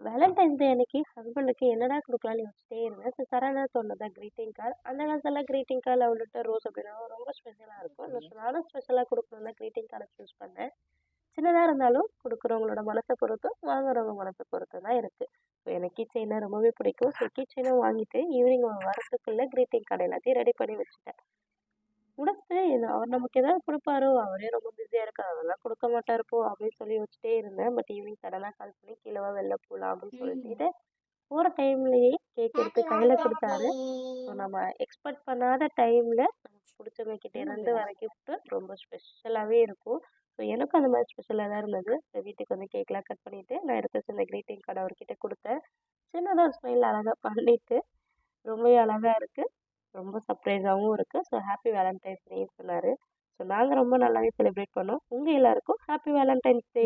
Valentine's டே அன்னைக்கு ஹஸ்பண்டுக்கு என்னடா குடுக்கலாம்னு யோசிச்சிட்டே இருந்தேன். சரி சடனா தோணுனது கிரீட்டிங் கார்டு. அந்த காலத்துலலாம் greeting card, love letter, rose அப்படின்னா ரொம்ப ஸ்பெஷலா இருக்கும். ஓகே. நானும் ஸ்பெஷலா குடுக்கணும்னு தான் கிரீட்டிங் கார்ட சூஸ் பண்ணேன். சின்னதா இருந்தாலும் குடுக்குறவங்களோட மனச பொறுத்தும், வாங்குறவங்க மனச பொறுத்தும் தான் இருக்கு. இப்போ எனக்கு கீ செயின்னா ரொம்பவே பிடிக்கும். ஸோ கீ செயினும் வாங்கிட்டு ஈவினிங் வரத்துக்குள்ள கிரீட்டிங் கார்டு எல்லாத்தையும் ரெடி பண்ணி வச்சுட்டேன். குடுத்து அவர் நமக்கு ஏதாவது குடுப்பாரோ, அவரே ரொம்ப பிஸியா இருக்காரு. அதெல்லாம் குடுக்க மாட்டாரு போ அப்படின்னு சொல்லி யோசிச்சுட்டே இருந்தேன். பட் ஈவினிங் சடனா கால் பண்ணி கீழ வா வெளில போலாம் அப்படின்னு ம். சொல்லிட்டு போற டைம்லயே கேக் எடுத்து கையில குடுத்தாரு. ஸோ நம்ம எக்ஸ்பெக்ட் பண்ணாத டைம்ல நமக்கு புடிச்சவங்க கிட்ட ஆமாங்க. இருந்து வர கிஃப்ட் ரொம்ப ஸ்பெஷலாவே இருக்கும். ஸோ எனக்கும் அந்த மாதிரி ஸ்பெஷலா தான் இருந்தது. ஸோ வீட்டுக்கு வந்து கேக்லாம் கட் பண்ணிட்டு நான் எடுத்து வச்சிருந்த கிரீட்டிங் கார்டு அவர்கிட்ட குடுத்தேன். சின்னதா ஸ்மைல் அழகா பண்ணிட்டு ரொம்பவே அழகா இருக்கு. ரொம்ப சர்ப்ரைஸாவும் இருக்கு. ஸோ ஹாப்பி வேலண்டைன்ஸ் டேன்னு சொன்னாரு. ஸோ நாங்க ரொம்ப நல்லாவே செலிப்ரேட் பண்ணோம். உங்க எல்லாருக்கும் ஹாப்பி வேலண்டைன்ஸ் டே.